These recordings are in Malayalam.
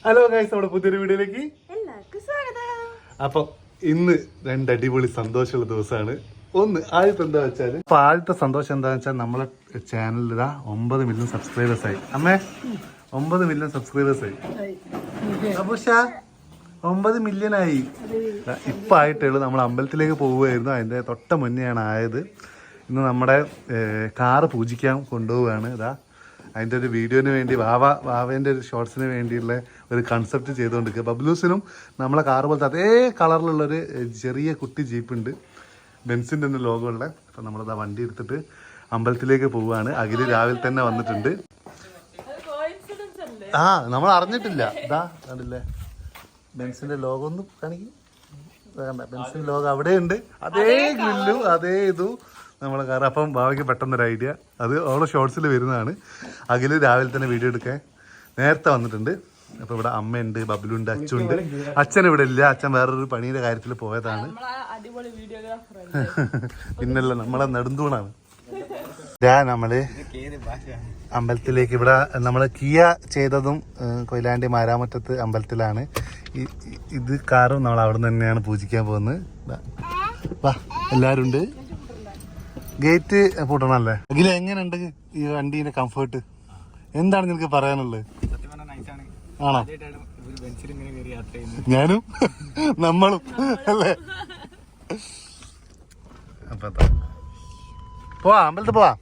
ഹലോ ഗൈസ്, നമ്മുടെ പുതിയൊരു വീഡിയോയിലേക്ക് എല്ലാവർക്കും സ്വാഗതം. അപ്പൊ ഇന്ന് രണ്ട് അടിപൊളി സന്തോഷമുള്ള ദിവസമാണ്. ആദ്യത്തെ എന്താ വെച്ചാല് ആദ്യത്തെ സന്തോഷം എന്താ വെച്ചാൽ നമ്മളെ ചാനലിൽ 9 മില്യൺ സബ്സ്ക്രൈബേഴ്സ് ആയി. അമ്മേ 9 മില്യൺ സബ്സ്ക്രൈബേഴ്സ് ആയി. അപ്പൊ 9 മില്യൺ ആയി. ഇപ്പം ആയിട്ടേ ഉള്ളൂ. നമ്മൾ അമ്പലത്തിലേക്ക് പോവുമായിരുന്നു, അതിൻ്റെ തൊട്ട മുന്നെയാണ് ആയത്. ഇന്ന് നമ്മുടെ കാറ് പൂജിക്കാൻ കൊണ്ടുപോവുകയാണ്. അതിൻ്റെ ഒരു വീഡിയോന് വേണ്ടി വാവേൻ്റെ ഒരു ഷോർട്സിന് വേണ്ടിയുള്ള ഒരു കൺസെപ്റ്റ് ചെയ്തുകൊണ്ടിരിക്കുക. ബബ്ലൂസിനും നമ്മളെ കാറ് പോലത്തെ അതേ കളറിലുള്ളൊരു ചെറിയ കുട്ടി ജീപ്പുണ്ട്, ബെൻസിൻ്റെ തന്നെ ലോഗമുള്ള. അപ്പം നമ്മളത് വണ്ടി എടുത്തിട്ട് അമ്പലത്തിലേക്ക് പോവുകയാണ്. അഖില് രാവിലെ തന്നെ വന്നിട്ടുണ്ട്. നമ്മൾ അറിഞ്ഞിട്ടില്ല. കണ്ടില്ലേ ബെൻസിൻ്റെ ലോഗോ ഒന്നും കാണിക്കും. ബെൻസിൻ്റെ ലോഗോ അവിടെയുണ്ട്, അതേ ഗ്രില്ലും അതേ ഇതും നമ്മളെ കാറ്. അപ്പം ഭാവിക്ക് പെട്ടെന്നൊരു ഐഡിയ, അത് അവളെ ഷോർട്സിൽ വരുന്നതാണ്. അഖില് രാവിലെ തന്നെ വീഡിയോ എടുക്കാൻ നേരത്തെ വന്നിട്ടുണ്ട്. അപ്പോൾ ഇവിടെ അമ്മയുണ്ട്, ബബ്ലുണ്ട്, അച്ഛനുണ്ട്. അച്ഛൻ ഇവിടെ ഇല്ല, അച്ഛൻ വേറൊരു പണിയുടെ കാര്യത്തിൽ പോയതാണ്. പിന്നല്ല, നമ്മളെ നെടുന്തൂണാണ്. നമ്മള് അമ്പലത്തിലേക്ക് ഇവിടെ നമ്മള് കിയ ചെയ്തതും കൊയിലാണ്ടി മാരാമറ്റത്ത് അമ്പലത്തിലാണ്. ഇത് കാറും നമ്മൾ അവിടെ നിന്ന് തന്നെയാണ് പൂജിക്കാൻ പോകുന്നത്. വാ, എല്ലാരും ഉണ്ട്. ഗേറ്റ് പൂട്ടണല്ലേ? അഖില, എങ്ങനെയുണ്ട് ഈ വണ്ടീന്റെ കംഫേർട്ട്? എന്താണ് നിനക്ക് പറയാനുള്ളത്? ആണോ? ഞാനും നമ്മളും അല്ലേ? അപ്പൊ പോവാ, അമ്പലത്തിൽ പോവാ.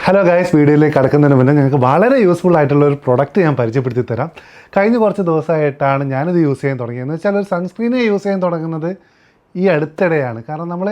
ഹലോ ഗൈസ്, വീഡിയോയിലേക്ക് കടക്കുന്നതിന് മുന്നേ ഞങ്ങൾക്ക് വളരെ യൂസ്ഫുൾ ആയിട്ടുള്ള ഒരു പ്രൊഡക്റ്റ് ഞാൻ പരിചയപ്പെടുത്തി തരാം. കഴിഞ്ഞ കുറച്ച് ദിവസമായിട്ടാണ് ഞാനിത് യൂസ് ചെയ്യാൻ തുടങ്ങിയത്. എന്ന് വെച്ചാൽ ഒരു സൺസ്ക്രീനെ യൂസ് ചെയ്യാൻ തുടങ്ങുന്നത് ഈ അടുത്തിടെയാണ്. കാരണം നമ്മൾ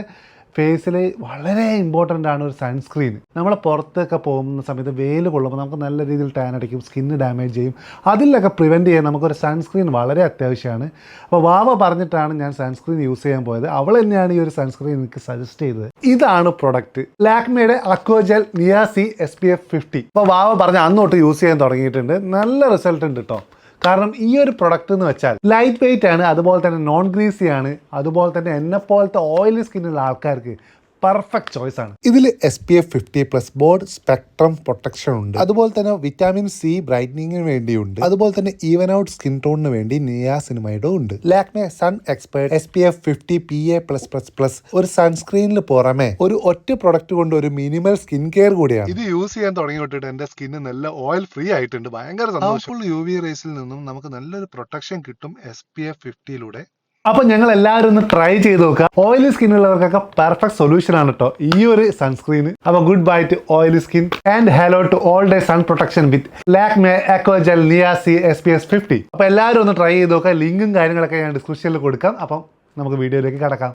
ഫേസിൽ വളരെ ഇമ്പോർട്ടൻ്റ് ആണ് ഒരു സൺസ്ക്രീൻ. നമ്മൾ പുറത്തൊക്കെ പോകുന്ന സമയത്ത് വെയിൽ കൊള്ളുമ്പോൾ നമുക്ക് നല്ല രീതിയിൽ ടാൻ അടിക്കും, സ്കിന്ന് ഡാമേജ് ചെയ്യും. അതിലൊക്കെ പ്രിവെൻറ്റ് ചെയ്യാൻ നമുക്കൊരു സൺസ്ക്രീൻ വളരെ അത്യാവശ്യമാണ്. അപ്പോൾ വാവ പറഞ്ഞിട്ടാണ് ഞാൻ സൺസ്ക്രീൻ യൂസ് ചെയ്യാൻ പോയത്. അവൾ തന്നെയാണ് ഈ ഒരു സൺസ്ക്രീൻ എനിക്ക് സജസ്റ്റ് ചെയ്തത്. ഇതാണ് പ്രൊഡക്റ്റ്, ലാക്മിയുടെ അക്വജെൽ നിയാസി SPF 50. അപ്പോൾ വാവ പറഞ്ഞ അന്ന് തൊട്ട് യൂസ് ചെയ്യാൻ തുടങ്ങിയിട്ടുണ്ട്. നല്ല റിസൾട്ട് ഉണ്ട് കേട്ടോ. കാരണം ഈ ഒരു പ്രൊഡക്റ്റ് എന്ന് വെച്ചാൽ ലൈറ്റ് വെയിറ്റ് ആണ്, അതുപോലെ തന്നെ നോൺ ഗ്രീസി ആണ്, അതുപോലെ തന്നെ എന്നെ പോലത്തെ ഓയിലി സ്കിന്നുള്ള ആൾക്കാർക്ക് പെർഫെക്റ്റ് ചോയ്സ് ആണ്. ഇതിൽ SPF 50+ ബോർഡ് സ്പെക്ട്രം പ്രൊട്ടക്ഷൻ ഉണ്ട്, അതുപോലെ തന്നെ വിറ്റാമിൻ C ബ്രൈറ്റനിങ്ങിന് വേണ്ടിയുണ്ട്, അതുപോലെ തന്നെ ഈവൻ ഔട്ട് സ്കിൻ ടോണിന് വേണ്ടി നിയാസിനമൈഡും ഉണ്ട്. Lakme sun expert SPF 50 PA+++ ഒരു സൺസ്ക്രീനിൽ പുറമെ ഒരു ഒറ്റ പ്രൊഡക്റ്റ് കൊണ്ട് ഒരു മിനിമൽ സ്കിൻ കെയർ കൂടിയാണ്. ഇത് യൂസ് ചെയ്യാൻ തുടങ്ങി തൊട്ടിട്ട് എന്റെ സ്കിന്ന് നല്ല ഓയിൽ ഫ്രീ ആയിട്ടുണ്ട്. ഭയങ്കര സന്തോഷം. UV റേസിൽ നിന്നും നമുക്ക് നല്ലൊരു പ്രൊട്ടക്ഷൻ കിട്ടും SPF 50യിലൂടെ. അപ്പോൾ ഞങ്ങൾ എല്ലാവരും ഒന്ന് ട്രൈ ചെയ്ത് നോക്കുക. ഓയിലി സ്കിൻ ഉള്ളവർക്കൊക്കെ പെർഫെക്റ്റ് സൊല്യൂഷൻ ആണ് കേട്ടോ ഈ ഒരു സൺസ്ക്രീൻ. അപ്പോൾ good bye to oily skin and hello to all day sun protection with Lakme aqua gel നിയാസി SPF 50. അപ്പോൾ എല്ലാവരും ഒന്ന് ട്രൈ ചെയ്ത് നോക്കുക. ലിങ്കും കാര്യങ്ങളൊക്കെ ഞാൻ ഡിസ്ക്രിപ്ഷനിൽ കൊടുക്കാം. അപ്പം നമുക്ക് വീഡിയോയിലേക്ക് കടക്കാം.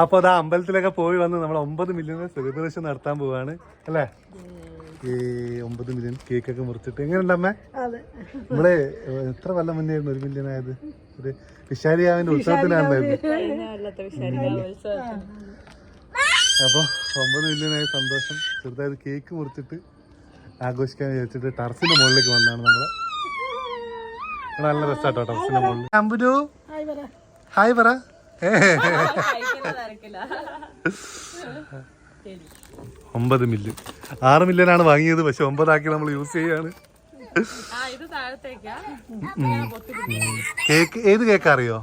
അപ്പോൾ അതാ അമ്പലത്തിലൊക്കെ പോയി വന്ന് നമ്മൾ 9 മില്യൺ സെലിബ്രേഷൻ നടത്താൻ പോവാണ് അല്ലേ? ഈ 9 മില്യൺ കേക്കൊക്കെ മുറിച്ചിട്ട്. എങ്ങനെയുണ്ടമ്മേ? നമ്മള് എത്ര കൊല്ലം മുന്നേ ആയിരുന്നു 1 മില്യൺ ആയത്? ഒരു വിശാലിയാവിന്റെ ഉത്സവത്തിനാണ്ടായിരുന്നു. അപ്പോൾ 9 മില്യൺ ആയ സന്തോഷം ചെറുതായത് കേക്ക് മുറിച്ചിട്ട് ആഘോഷിക്കാൻ വിചാരിച്ചിട്ട് ടെറസിന്റെ മുകളിലേക്ക് വന്നാണ് നമ്മള്. നല്ല രസമാട്ടോ ടെറസിന്റെ മുകളിൽ. അമ്പുരു ഹായ് പറ. 9 മില്യൺ 6 മില്യൺ ആണ് വാങ്ങിയത്, പക്ഷെ 9 ആക്കി നമ്മൾ യൂസ് ചെയ്യാണ്. കേക്ക് ഏത് കേക്ക് അറിയോ?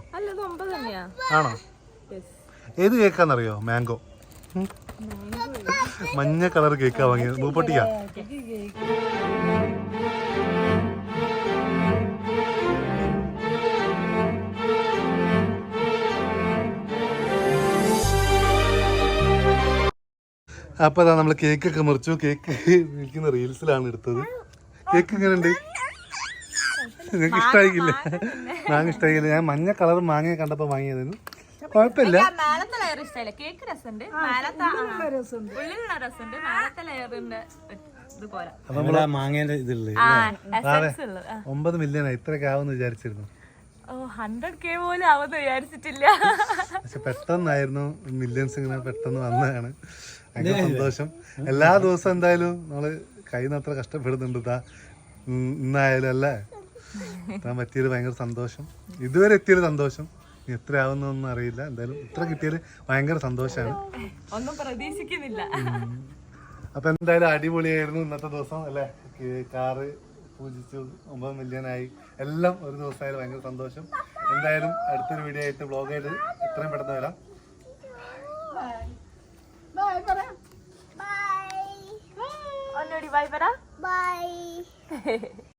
ആണോ? ഏത് കേക്കാന്നറിയോ? മാംഗോ. മഞ്ഞ കളർ കേക്കാ വാങ്ങിയത്. മൂപ്പൊട്ടിയാ. അപ്പൊ അതാ നമ്മള് കേക്കൊക്കെ മുറിച്ചു. കേക്ക് വിൽക്കുന്ന റീൽസിലാണ് എടുത്തത്. കേക്ക് എങ്ങനെയുണ്ട്? നിങ്ങൾക്ക് ഇഷ്ടമായിക്കില്ല? മാങ്ങ ഇഷ്ടമായിക്കില്ല. ഞാൻ മഞ്ഞ കളർ മാങ്ങ കണ്ടപ്പോ വാങ്ങിയതായിരുന്നു. കുഴപ്പമില്ല. മാങ്ങേന്റെ ഇതുള്ളേ 9 മില്യൺ ഇത്രയൊക്കെ ആവുമെന്ന് വിചാരിച്ചിരുന്നു. 100K പോലും ആവുമെന്ന് വിചാരിച്ചിട്ടില്ല. പക്ഷെ പെട്ടെന്നായിരുന്നു മില്യൺസ് ഇങ്ങനെ പെട്ടെന്ന് വന്നതാണ്. ഭയങ്കര സന്തോഷം. എല്ലാ ദിവസവും എന്തായാലും നമ്മള് കഴിയുന്നത്ര കഷ്ടപ്പെടുന്നുണ്ട്. ഇന്നായാലും അല്ലേ എത്താൻ പറ്റിയത് ഭയങ്കര സന്തോഷം. ഇതുവരെ എത്തിയൊരു സന്തോഷം. എത്ര ആവുന്നൊന്നും അറിയില്ല. എന്തായാലും ഇത്ര കിട്ടിയത് ഭയങ്കര സന്തോഷമാണ്. ഒന്നും പ്രതീക്ഷിക്കുന്നില്ല. അപ്പൊ എന്തായാലും അടിപൊളിയായിരുന്നു ഇന്നത്തെ ദിവസം അല്ലേ. കാറ് പൂജിച്ചു, 9 മില്യൺ ആയി. എല്ലാം ഒരു ദിവസമായാലും ഭയങ്കര സന്തോഷം. എന്തായാലും അടുത്തൊരു വീഡിയോ ആയിട്ട് വ്ളോഗായിട്ട് എത്രയും പെട്ടെന്ന് വരാം. ബൈ.